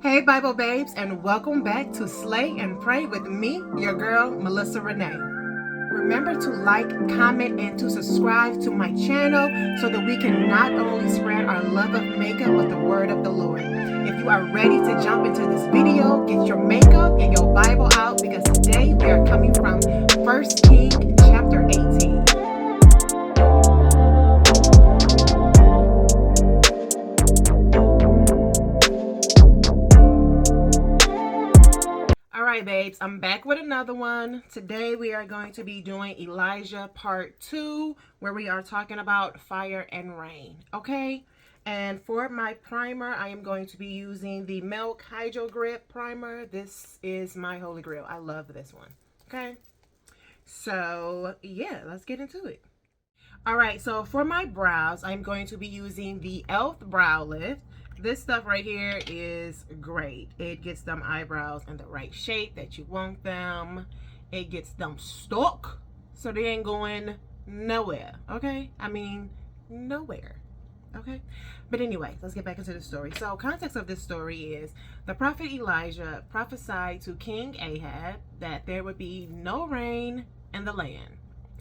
Hey, Bible babes, and welcome back to Slay and Pray with me, your girl, Melissa Renee. Remember to like, comment, and to subscribe to my channel so that we can not only spread our love of makeup, but the word of the Lord. If you are ready to jump into this video, get your makeup and your Bible out because today we are coming from 1 Kings chapter 18. Alright, babes, I'm back with another one. Today we are going to be doing Elijah part 2, where we are talking about fire and rain. Okay? And for my primer, I am going to be using the Milk Hydro Grip primer. This is my holy grail. I love this one. Okay? So, yeah, let's get into it. Alright, so for my brows, I'm going to be using the e.l.f. Brow Lift. This stuff right here is great. It gets them eyebrows in the right shape that you want them. It gets them stuck so they ain't going nowhere, okay? I mean, nowhere, okay? But anyway, let's get back into the story. So context of this story is the prophet Elijah prophesied to King Ahab that there would be no rain in the land,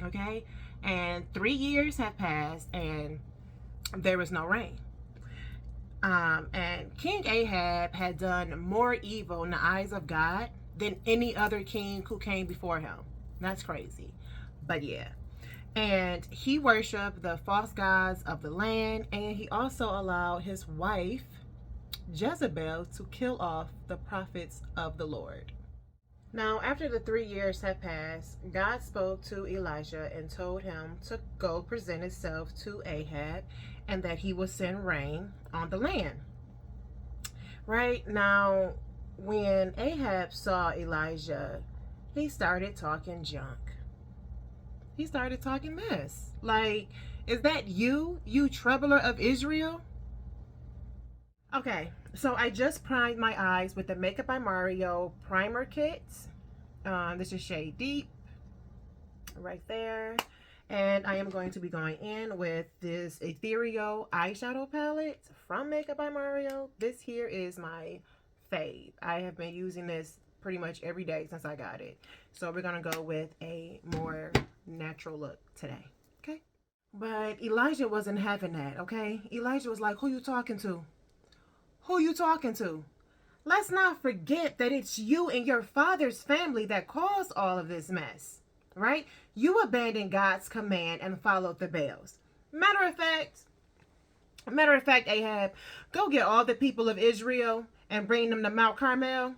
okay? And 3 years have passed and there was no rain. And King Ahab had done more evil in the eyes of God than any other king who came before him. That's crazy. But yeah. And he worshiped the false gods of the land, and he also allowed his wife, Jezebel, to kill off the prophets of the Lord. Now, after the 3 years had passed, God spoke to Elijah and told him to go present himself to Ahab and that he would send rain on the land. Right now, when Ahab saw Elijah, he started talking junk. He started talking mess. Like, is that you troubler of Israel? Okay, so I just primed my eyes with the Makeup by Mario primer kit. This is shade Deep right there. And I am going to be going in with this ethereal eyeshadow palette from Makeup by Mario. This here is my fave. I have been using this pretty much every day since I got it. So we're going to go with a more natural look today. Okay? But Elijah wasn't having that, okay? Elijah was like, who you talking to? Who you talking to? Let's not forget that it's you and your father's family that caused all of this mess, right? You abandoned God's command and followed the Baals. Matter of fact, Ahab, go get all the people of Israel and bring them to Mount Carmel.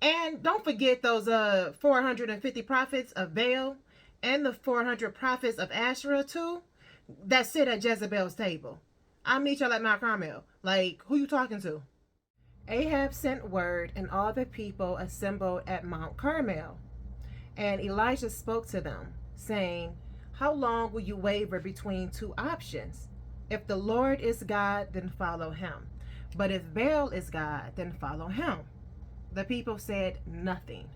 And don't forget those 450 prophets of Baal and the 400 prophets of Asherah too that sit at Jezebel's table. I'll meet y'all at Mount Carmel. Like, who you talking to? Ahab sent word, and all the people assembled at Mount Carmel. And Elijah spoke to them, saying, how long will you waver between two options? If the Lord is God, then follow him. But if Baal is God, then follow him. The people said nothing.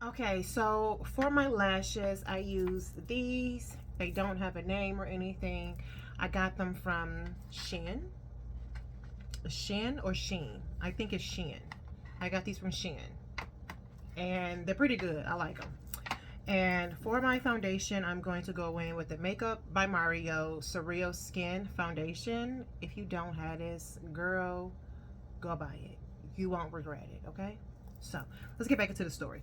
Okay, so for my lashes, I use these. They don't have a name or anything. I got them from Shein. Shein or Sheen? I think it's Shein. I got these from Shein. And they're pretty good. I like them. And for my foundation, I'm going to go in with the Makeup by Mario Surreal Skin Foundation. If you don't have this, girl, go buy it. You won't regret it, okay? So, let's get back into the story.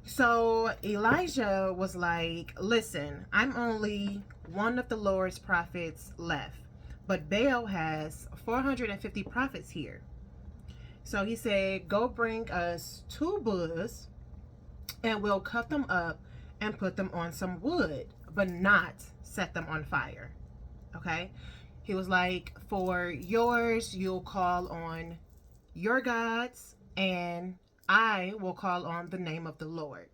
So, Elijah was like, listen, I'm only one of the Lord's prophets left, but Baal has 450 prophets here. So he said, go bring us 2 bulls and we'll cut them up and put them on some wood, but not set them on fire. Okay? He was like, for yours, you'll call on your gods, and I will call on the name of the Lord.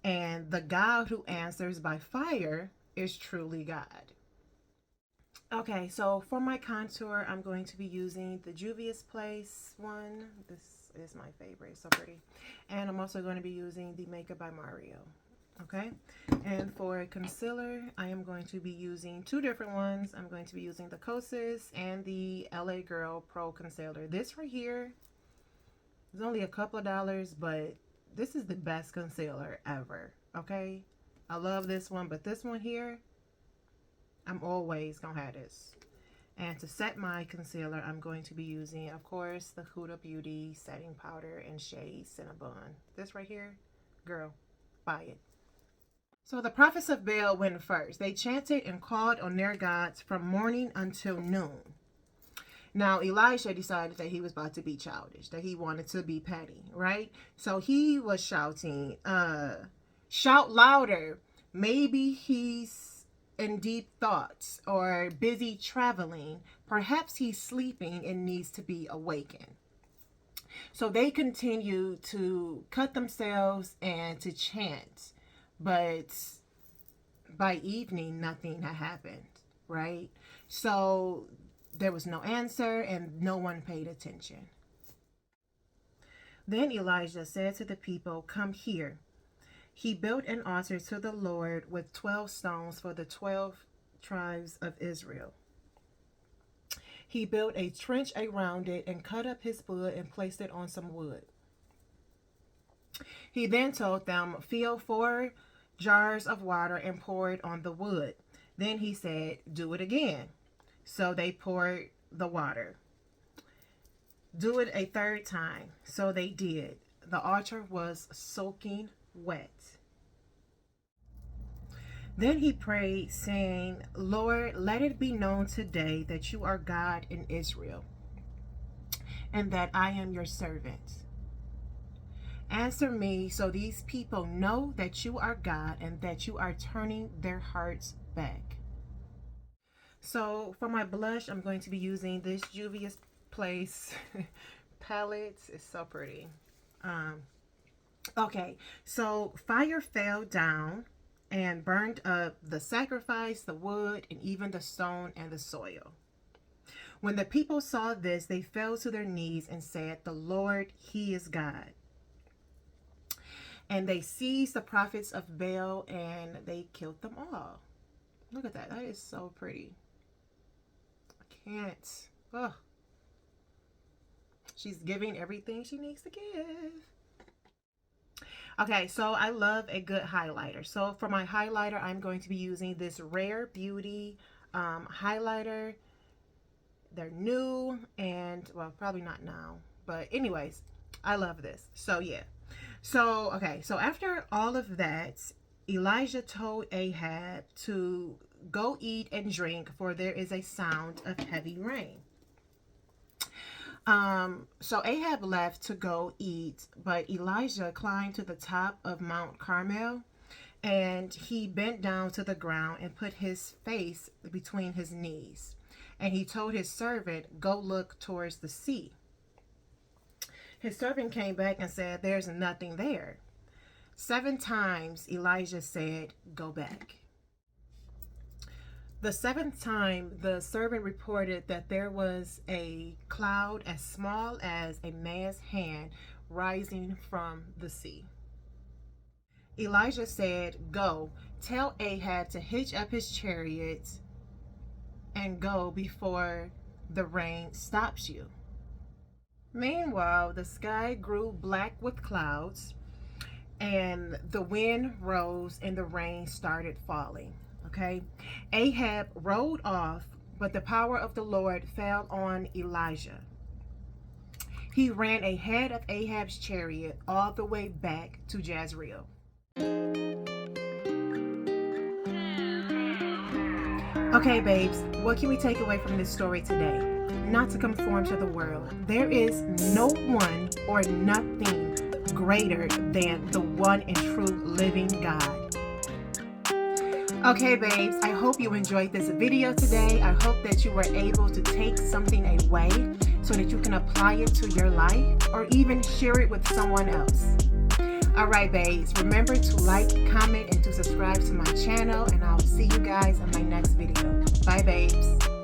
And the God who answers by fire is truly God. Okay, so for my contour, I'm going to be using the Juvia's Place one. This is my favorite, so pretty. And I'm also going to be using the Makeup by Mario. Okay, and for concealer, I am going to be using two different ones. I'm going to be using the Kosas and the LA Girl Pro Concealer. This right here is only a couple of dollars, but this is the best concealer ever. Okay, I love this one, but this one here, I'm always gonna have this. And to set my concealer, I'm going to be using, of course, the Huda Beauty setting powder in shade Cinnabon. This right here, girl, buy it. So the prophets of Baal went first. They chanted and called on their gods from morning until noon. Now Elijah decided that he was about to be childish, that he wanted to be petty, right? So he was shouting, shout louder. Maybe he's in deep thoughts or busy traveling. Perhaps he's sleeping and needs to be awakened. So they continue to cut themselves and to chant. But by evening, nothing had happened, right? So there was no answer and no one paid attention. Then Elijah said to the people, come here. He built an altar to the Lord with 12 stones for the 12 tribes of Israel. He built a trench around it and cut up his wood and placed it on some wood. He then told them, fill 4 jars of water and pour it on the wood. Then he said, do it again. So they poured the water. Do it a 3rd time. So they did. The altar was soaking wet. Then he prayed, saying, Lord, let it be known today that you are God in Israel, and that I am your servant. Answer me so these people know that you are God and that you are turning their hearts back. So for my blush, I'm going to be using this Juvia's Place palette. It's so pretty. Okay, so fire fell down and burned up the sacrifice, the wood, and even the stone and the soil. When the people saw this, they fell to their knees and said, the Lord, he is God. And they seized the prophets of Baal and they killed them all. Look at that. That is so pretty. I can't. Ugh. She's giving everything she needs to give. Okay, so I love a good highlighter. So for my highlighter, I'm going to be using this Rare Beauty highlighter. They're new and, well, probably not now. But anyways, I love this. So yeah. So, okay, so after all of that, Elijah told Ahab to go eat and drink, for there is a sound of heavy rain. So Ahab left to go eat, but Elijah climbed to the top of Mount Carmel, and he bent down to the ground and put his face between his knees. And he told his servant, go look towards the sea. His servant came back and said, there's nothing there. 7 times Elijah said, go back. The 7th time, the servant reported that there was a cloud as small as a man's hand rising from the sea. Elijah said, go, tell Ahab to hitch up his chariot and go before the rain stops you. Meanwhile, the sky grew black with clouds, and the wind rose and the rain started falling. Okay, Ahab rode off, but the power of the Lord fell on Elijah. He ran ahead of Ahab's chariot all the way back to Jezreel. Okay, babes, what can we take away from this story today? Not to conform to the world. There is no one or nothing greater than the one and true living God. Okay, babes, I hope you enjoyed this video today. I hope that you were able to take something away so that you can apply it to your life or even share it with someone else. All right, babes, remember to like, comment, and to subscribe to my channel, and I'll see you guys in my next video. Bye, babes.